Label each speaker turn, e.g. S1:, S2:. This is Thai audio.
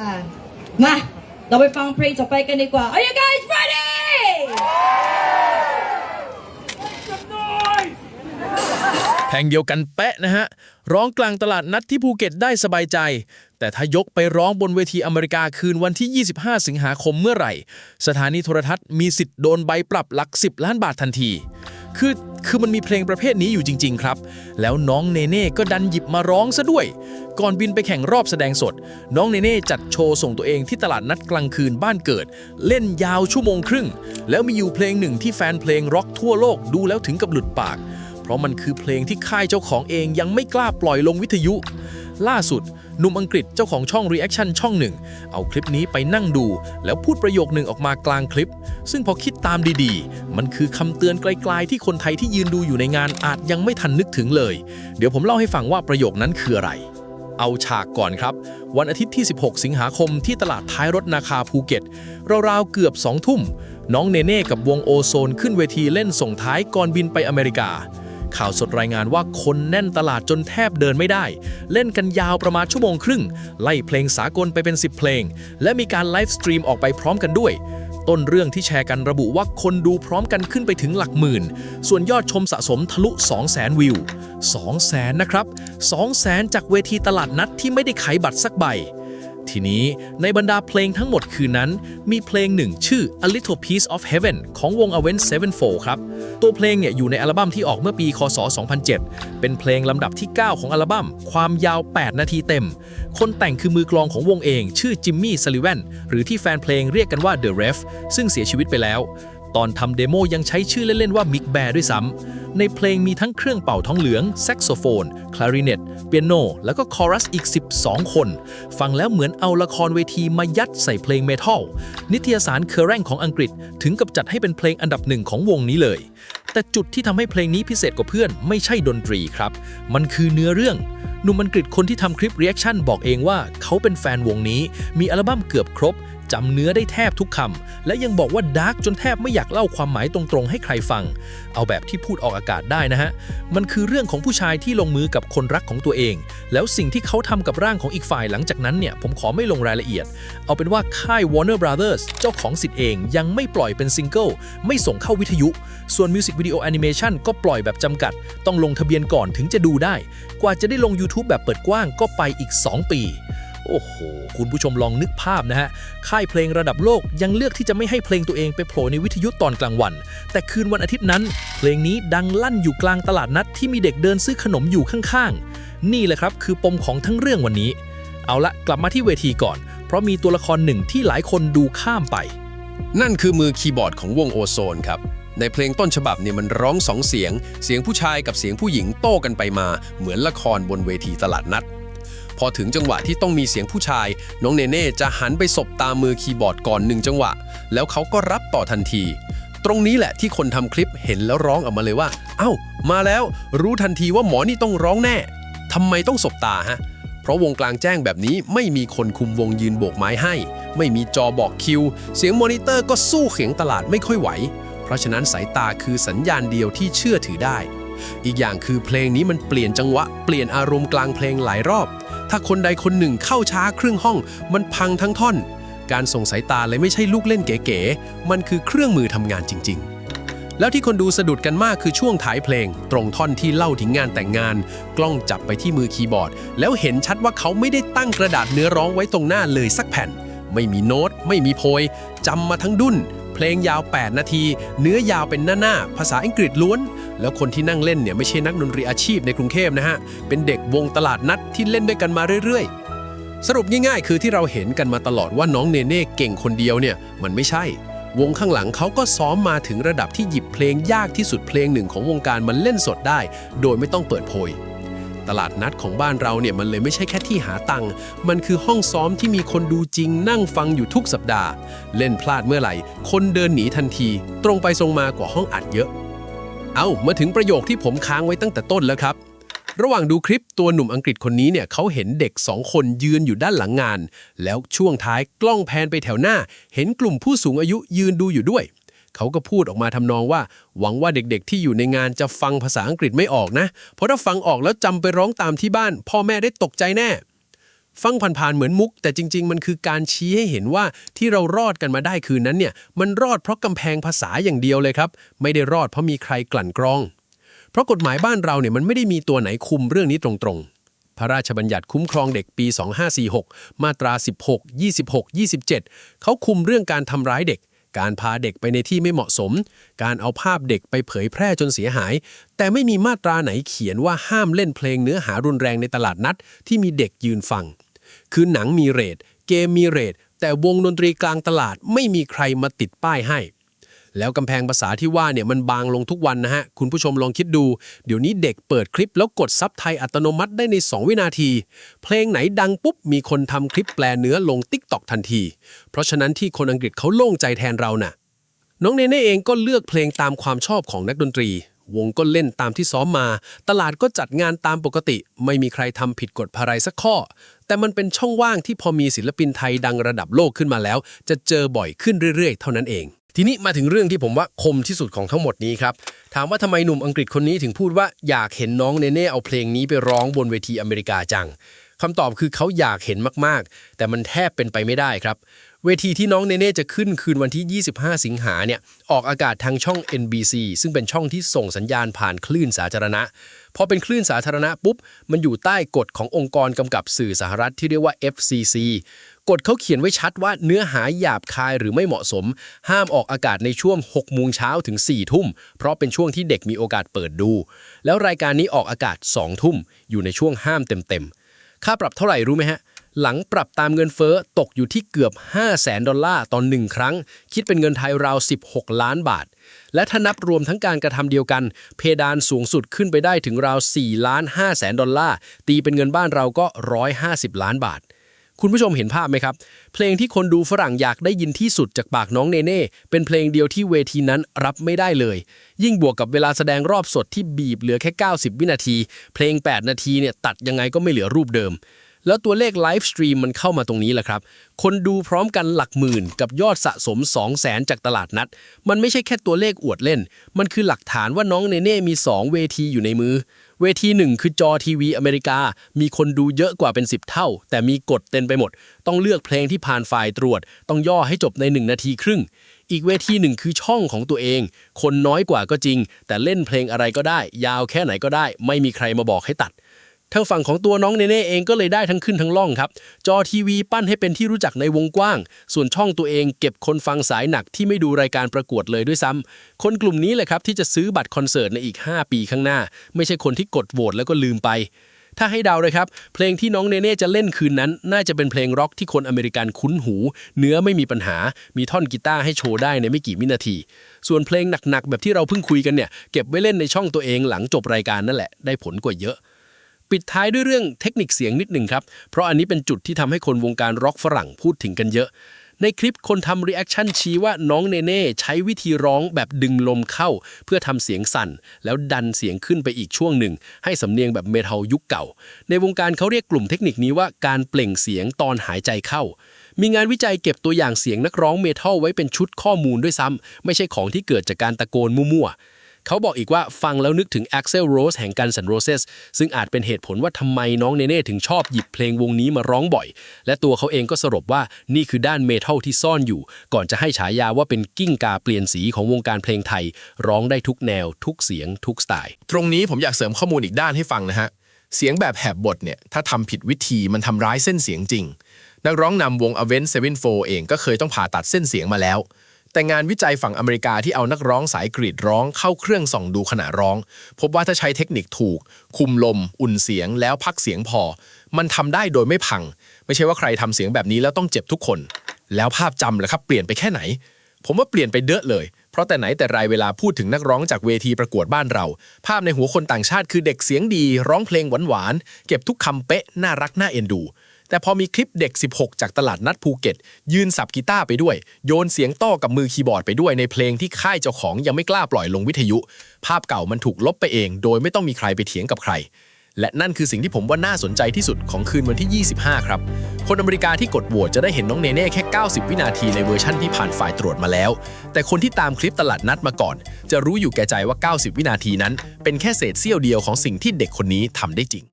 S1: มาเราไปฟังเพลงต่อไปกันดีกว่า Are you guys ready
S2: เพลงเดียวกันแปะนะฮะร้องกลางตลาดนัดที่ภูเก็ตได้สบายใจแต่ถ้ายกไปร้องบนเวทีอเมริกาคืนวันที่ 25 สิงหาคมเมื่อไหร่สถานีโทรทัศน์มีสิทธิ์โดนใบปรับหลัก10 ล้านบาททันทีคือมันมีเพลงประเภทนี้อยู่จริงๆครับแล้วน้องเนเน่ก็ดันหยิบมาร้องซะด้วยก่อนบินไปแข่งรอบแสดงสดน้องเนเน่จัดโชว์ส่งตัวเองที่ตลาดนัดกลางคืนบ้านเกิดเล่นยาวชั่วโมงครึ่งแล้วมีอยู่เพลงหนึ่งที่แฟนเพลงร็อกทั่วโลกดูแล้วถึงกับหลุดปากเพราะมันคือเพลงที่ค่ายเจ้าของเองยังไม่กล้าปล่อยลงวิทยุล่าสุดหนุ่มอังกฤษเจ้าของช่อง Reaction ช่องหนึ่งเอาคลิปนี้ไปนั่งดูแล้วพูดประโยคหนึ่งออกมากลางคลิปซึ่งพอคิดตามดีๆมันคือคำเตือนไกลๆที่คนไทยที่ยืนดูอยู่ในงานอาจยังไม่ทันนึกถึงเลยเดี๋ยวผมเล่าให้ฟังว่าประโยคนั้นคืออะไรเอาฉากก่อนครับวันอาทิตย์ที่ 16 สิงหาคมที่ตลาดท้ายรถนาคาภูเก็ตราวๆเกือบ 2 ทุ่มน้องเนเน่กับวงโอโซนขึ้นเวทีเล่นส่งท้ายก่อนบินไปอเมริกาข่าวสดรายงานว่าคนแน่นตลาดจนแทบเดินไม่ได้เล่นกันยาวประมาณชั่วโมงครึ่งไล่เพลงสากลไปเป็น10เพลงและมีการไลฟ์สตรีมออกไปพร้อมกันด้วยต้นเรื่องที่แชร์กันระบุว่าคนดูพร้อมกันขึ้นไปถึงหลักหมื่นส่วนยอดชมสะสมทะลุ 200,000 วิว 200,000 นะครับ 200,000 จากเวทีตลาดนัดที่ไม่ได้ขายบัตรสักใบทีนี้ในบรรดาเพลงทั้งหมดคืนนั้นมีเพลงหนึ่งชื่อ A Little Piece of Heaven ของวง Avenged Sevenfold ครับตัวเพลงเนี่ยอยู่ในอัลบั้มที่ออกเมื่อปีคศ 2007 เป็นเพลงลำดับที่ 9 ของอัลบั้มความยาว 8 นาทีเต็มคนแต่งคือมือกลองของวงเองชื่อจิมมี่ซัลลิแวนหรือที่แฟนเพลงเรียกกันว่า The Ref ซึ่งเสียชีวิตไปแล้วตอนทำเดโมยังใช้ชื่อเล่นๆว่ามิกแบร์ด้วยซ้ำในเพลงมีทั้งเครื่องเป่าท้องเหลืองแซกโซโฟนคลาริเนตเปียโนแล้วก็คอรัสอีก12คนฟังแล้วเหมือนเอาละครเวทีมายัดใส่เพลงเมทัลนิตยสารเคอร์แรงของอังกฤษถึงกับจัดให้เป็นเพลงอันดับหนึ่งของวงนี้เลยแต่จุดที่ทำให้เพลงนี้พิเศษกว่าเพื่อนไม่ใช่ดนตรีครับมันคือเนื้อเรื่องหนุ่มอังกฤษคนที่ทำคลิปรีแอคชั่นบอกเองว่าเขาเป็นแฟนวงนี้มีอัลบั้มเกือบครบจำเนื้อได้แทบทุกคำและยังบอกว่าดาร์กจนแทบไม่อยากเล่าความหมายตรงๆให้ใครฟังเอาแบบที่พูดออกอากาศได้นะฮะมันคือเรื่องของผู้ชายที่ลงมือกับคนรักของตัวเองแล้วสิ่งที่เขาทำกับร่างของอีกฝ่ายหลังจากนั้นเนี่ยผมขอไม่ลงรายละเอียดเอาเป็นว่าค่าย Warner Brothers เจ้าของสิทธิ์เองยังไม่ปล่อยเป็นซิงเกิลไม่ส่งเข้าวิทยุส่วนมิวสิกวิดีโอแอนิเมชันก็ปล่อยแบบจำกัดต้องลงทะเบียนก่อนถึงจะดูได้กว่าจะได้ลง YouTube แบบเปิดกว้างก็ไปอีก2 ปีโอ้โหคุณผู้ชมลองนึกภาพนะฮะค่ายเพลงระดับโลกยังเลือกที่จะไม่ให้เพลงตัวเองไปโผล่ในวิทยุตอนกลางวันแต่คืนวันอาทิตย์นั้นเพลงนี้ดังลั่นอยู่กลางตลาดนัดที่มีเด็กเดินซื้อขนมอยู่ข้างๆนี่แหละครับคือปมของทั้งเรื่องวันนี้เอาละกลับมาที่เวทีก่อนเพราะมีตัวละครหนึ่งที่หลายคนดูข้ามไป
S3: นั่นคือมือคีย์บอร์ดของวงโอโซนครับในเพลงต้นฉบับเนี่ยมันร้อง2 เสียงผู้ชายกับเสียงผู้หญิงโต้กันไปมาเหมือนละครบนเวทีตลาดนัดพอถึงจังหวะที่ต้องมีเสียงผู้ชายน้องเนเน่จะหันไปสบตามมือคีย์บอร์ดก่อน1 จังหวะแล้วเขาก็รับต่อทันทีตรงนี้แหละที่คนทำคลิปเห็นแล้วร้องออกมาเลยว่าเอ้ามาแล้วรู้ทันทีว่าหมอนี่ต้องร้องแน่ทำไมต้องสบตาฮะเพราะวงกลางแจ้งแบบนี้ไม่มีคนคุมวงยืนโบกไม้ให้ไม่มีจอบอกคิวเสียงมอนิเตอร์ก็สู้เสียงตลาดไม่ค่อยไหวเพราะฉะนั้นสายตาคือสัญญาณเดียวที่เชื่อถือได้อีกอย่างคือเพลงนี้มันเปลี่ยนจังหวะเปลี่ยนอารมณ์กลางเพลงหลายรอบถ้าคนใดคนหนึ่งเข้าช้าครึ่งห้องมันพังทั้งท่อนการส่งสายตาเลยไม่ใช่ลูกเล่นเก๋ๆมันคือเครื่องมือทำงานจริงๆแล้วที่คนดูสะดุดกันมากคือช่วงท้ายเพลงตรงท่อนที่เล่าถึงงานแต่งงานกล้องจับไปที่มือคีย์บอร์ดแล้วเห็นชัดว่าเขาไม่ได้ตั้งกระดาษเนื้อร้องไว้ตรงหน้าเลยสักแผ่นไม่มีโน้ตไม่มีโพยจำมาทั้งดุ้นเพลงยาว8 นาทีเนื้อยาวเป็นหน้าภาษาอังกฤษล้วนแล้วคนที่นั่งเล่นเนี่ยไม่ใช่นักดนตรีอาชีพในกรุงเทพนะฮะเป็นเด็กวงตลาดนัดที่เล่นด้วยกันมาเรื่อยๆสรุปง่ายๆคือที่เราเห็นกันมาตลอดว่าน้องเนเน่เก่งคนเดียวเนี่ยมันไม่ใช่วงข้างหลังเขาก็ซ้อมมาถึงระดับที่หยิบเพลงยากที่สุดเพลงหนึ่งของวงการมันเล่นสดได้โดยไม่ต้องเปิดโพยตลาดนัดของบ้านเราเนี่ยมันเลยไม่ใช่แค่ที่หาตังค์มันคือห้องซ้อมที่มีคนดูจริงนั่งฟังอยู่ทุกสัปดาห์เล่นพลาดเมื่อไหร่คนเดินหนีทันทีตรงไปตรงมากว่าห้องอัดเยอะมาถึงประโยคที่ผมค้างไว้ตั้งแต่ต้นแล้วครับระหว่างดูคลิปตัวหนุ่มอังกฤษคนนี้เนี่ยเขาเห็นเด็ก2 คนยืนอยู่ด้านหลังงานแล้วช่วงท้ายกล้องแพนไปแถวหน้าเห็นกลุ่มผู้สูงอายุยืนดูอยู่ด้วยเขาก็พูดออกมาทำนองว่าหวังว่าเด็กๆที่อยู่ในงานจะฟังภาษาอังกฤษไม่ออกนะเพราะถ้าฟังออกแล้วจำไปร้องตามที่บ้านพ่อแม่ได้ตกใจแน่ ฟังผ่านๆเหมือนมุกแต่จริงๆมันคือการชี้ให้เห็นว่าที่เรารอดกันมาได้คืนนั้นเนี่ยมันรอดเพราะกำแพงภาษาอย่างเดียวเลยครับไม่ได้รอดเพราะมีใครกลั่นกรองเพราะกฎหมายบ้านเราเนี่ยมันไม่ได้มีตัวไหนคุมเรื่องนี้ตรงๆพระราชบัญญัติคุ้มครองเด็กปี 2546 มาตรา 16 26 27 เขาคุมเรื่องการทำร้ายเด็กการพาเด็กไปในที่ไม่เหมาะสมการเอาภาพเด็กไปเผยแพร่จนเสียหายแต่ไม่มีมาตราไหนเขียนว่าห้ามเล่นเพลงเนื้อหารุนแรงในตลาดนัดที่มีเด็กยืนฟังคือหนังมีเรทเกมมีเรทแต่วงดนตรีกลางตลาดไม่มีใครมาติดป้ายให้แล้วกำแพงภาษาที่ว่าเนี่ยมันบางลงทุกวันนะฮะคุณผู้ชมลองคิดดูเดี๋ยวนี้เด็กเปิดคลิปแล้วกดซับไทยอัตโนมัติได้ใน 2 วินาทีเพลงไหนดังปุ๊บมีคนทำคลิปแปลเนื้อลง TikTok ทันทีเพราะฉะนั้นที่คนอังกฤษเขาโล่งใจแทนเราน่ะน้องเนเน่เองก็เลือกเพลงตามความชอบของนักดนตรีวงก็เล่นตามที่ซ้อมมาตลาดก็จัดงานตามปกติไม่มีใครทำผิดกฎอะไรสักข้อแต่มันเป็นช่องว่างที่พอมีศิลปินไทยดังระดับโลกขึ้นมาแล้วจะเจอบ่อยขึ้นเรื่อยๆเท่านั้นเองทีนี้มาถึงเรื่องที่ผมว่าคมที่สุดของทั้งหมดนี้ครับถามว่าทำไมหนุ่มอังกฤษคนนี้ถึงพูดว่าอยากเห็นน้องเนเน่เอาเพลงนี้ไปร้องบนเวทีอเมริกาจังคำตอบคือเขาอยากเห็นมากๆแต่มันแทบเป็นไปไม่ได้ครับเวทีที่น้องเนเน่จะขึ้นคืนวันที่ 25 สิงหาเนี่ยออกอากาศทางช่อง NBC ซึ่งเป็นช่องที่ส่งสัญญาณผ่านคลื่นสาธารณะพอเป็นคลื่นสาธารณะปุ๊บมันอยู่ใต้กฎขององค์กรกำกับสื่อสหรัฐที่เรียกว่า FCC กฎเขาเขียนไว้ชัดว่าเนื้อหาหยาบคายหรือไม่เหมาะสมห้ามออกอากาศในช่วง 6 โมงเช้าถึง 4 ทุ่มเพราะเป็นช่วงที่เด็กมีโอกาสเปิดดูแล้วรายการนี้ออกอากาศ 2 ทุ่มอยู่ในช่วงห้ามเต็มๆค่าปรับเท่าไหร่รู้ไหมฮะหลังปรับตามเงินเฟ้อตกอยู่ที่เกือบ 500,000 ดอลลาร์ต่อ1ครั้งคิดเป็นเงินไทยราว 16 ล้านบาทและถ้านับรวมทั้งการกระทำเดียวกันเพดานสูงสุดขึ้นไปได้ถึงราว 4,500,000 ดอลลาร์ตีเป็นเงินบ้านเราก็ 150 ล้านบาทคุณผู้ชมเห็นภาพไหมครับเพลงที่คนดูฝรั่งอยากได้ยินที่สุดจากปากน้องเนเน่เป็นเพลงเดียวที่เวทีนั้นรับไม่ได้เลยยิ่งบวกกับเวลาแสดงรอบสดที่บีบเหลือแค่ 90 วินาทีเพลง 8 นาทีเนี่ยตัดยังไงก็ไม่เหลือรูปเดิมแล้วตัวเลขไลฟ์สตรีมมันเข้ามาตรงนี้แหละครับคนดูพร้อมกันหลักหมื่นกับยอดสะสม 200,000 จากตลาดนัดมันไม่ใช่แค่ตัวเลขอวดเล่นมันคือหลักฐานว่าน้องเนเน่มี2เวทีอยู่ในมือเวที1คือจอทีวีอเมริกามีคนดูเยอะกว่าเป็น10เท่าแต่มีกฎเต็มไปหมดต้องเลือกเพลงที่ผ่านฝ่ายตรวจต้องย่อให้จบใน1นาทีครึ่งอีกเวที1คือช่องของตัวเองคนน้อยกว่าก็จริงแต่เล่นเพลงอะไรก็ได้ยาวแค่ไหนก็ได้ไม่มีใครมาบอกให้ตัดทางฝั่งของตัวน้องเนเน่เองก็เลยได้ทั้งขึ้นทั้งล่องครับจอทีวีปั้นให้เป็นที่รู้จักในวงกว้างส่วนช่องตัวเองเก็บคนฟังสายหนักที่ไม่ดูรายการประกวดเลยด้วยซ้ำคนกลุ่มนี้แหละครับที่จะซื้อบัตรคอนเสิร์ตในอีก5ปีข้างหน้าไม่ใช่คนที่กดโหวตแล้วก็ลืมไปถ้าให้เดาเลยครับเพลงที่น้องเนเน่จะเล่นคืนนั้นน่าจะเป็นเพลงร็อกที่คนอเมริกันคุ้นหูเนื้อไม่มีปัญหามีท่อนกีตาร์ให้โชว์ได้ในไม่กี่วินาทีส่วนเพลงหนักๆแบบที่เราเพิ่งคุยกันเนี่ยเก็บไว้เล่นในช่องตัวเองหลังจบรายการนั่นแหละได้ผลกว่าเยอะปิดท้ายด้วยเรื่องเทคนิคเสียงนิดหนึ่งครับเพราะอันนี้เป็นจุดที่ทำให้คนวงการร็อกฝรั่งพูดถึงกันเยอะในคลิปคนทำรีแอคชั่นชี้ว่าน้องเนเน่ใช้วิธีร้องแบบดึงลมเข้าเพื่อทำเสียงสั่นแล้วดันเสียงขึ้นไปอีกช่วงหนึ่งให้สำเนียงแบบเมทัลยุคเก่าในวงการเขาเรียกกลุ่มเทคนิคนี้ว่าการเปล่งเสียงตอนหายใจเข้ามีงานวิจัยเก็บตัวอย่างเสียงนักร้องเมทัลไว้เป็นชุดข้อมูลด้วยซ้ำไม่ใช่ของที่เกิดจากการตะโกนมั่วๆเขาบอกอีกว่าฟังแล้วนึกถึง Axl Rose แห่ง Guns N' Roses ซึ่งอาจเป็นเหตุผลว่าทำไมน้องเนเน่ถึงชอบหยิบเพลงวงนี้มาร้องบ่อยและตัวเขาเองก็สรุปว่านี่คือด้านเมทัลที่ซ่อนอยู่ก่อนจะให้ฉายาว่าเป็นกิ้งกาเปลี่ยนสีของวงการเพลงไทยร้องได้ทุกแนวทุกเสียงทุกสไตล์
S2: ตรงนี้ผมอยากเสริมข้อมูลอีกด้านให้ฟังนะฮะเสียงแบบแหบบทเนี่ยถ้าทำผิดวิธีมันทำร้ายเส้นเสียงจริงนักร้องนำวง Avenged Sevenfold เองก็เคยต้องผ่าตัดเส้นเสียงมาแล้วแต่งานวิจัยฝั่งอเมริกาที่เอานักร้องสายกรีดร้องเข้าเครื่องส่องดูขณะร้องพบว่าถ้าใช้เทคนิคถูกคุมลมอุ่นเสียงแล้วพักเสียงพอมันทำได้โดยไม่พังไม่ใช่ว่าใครทำเสียงแบบนี้แล้วต้องเจ็บทุกคนแล้วภาพจำล่ะครับเปลี่ยนไปแค่ไหนผมว่าเปลี่ยนไปเยอะเลยเพราะแต่ไหนแต่ไรเวลาพูดถึงนักร้องจากเวทีประกวดบ้านเราภาพในหัวคนต่างชาติคือเด็กเสียงดีร้องเพลงหวานๆเก็บทุกคำเป๊ะน่ารักน่าเอ็นดูแต่พอมีคลิปเด็ก16จากตลาดนัดภูเก็ตยืนสับกีตาร์ไปด้วยโยนเสียงโต้กับมือคีย์บอร์ดไปด้วยในเพลงที่ค่ายเจ้าของยังไม่กล้าปล่อยลงวิทยุภาพเก่ามันถูกลบไปเองโดยไม่ต้องมีใครไปเถียงกับใครและนั่นคือสิ่งที่ผมว่าน่าสนใจที่สุดของคืนวันที่ 25 ครับคนอเมริกาที่กดโหวตจะได้เห็นน้องเนเน่แค่90วินาทีในเวอร์ชั่นที่ผ่านฝ่ายตรวจมาแล้วแต่คนที่ตามคลิปตลาดนัดมาก่อนจะรู้อยู่แก่ใจว่า90วินาทีนั้นเป็นแค่เศษเสี้ยวเดียวของสิ่งที่เด็กคนนี้ทำได้จริง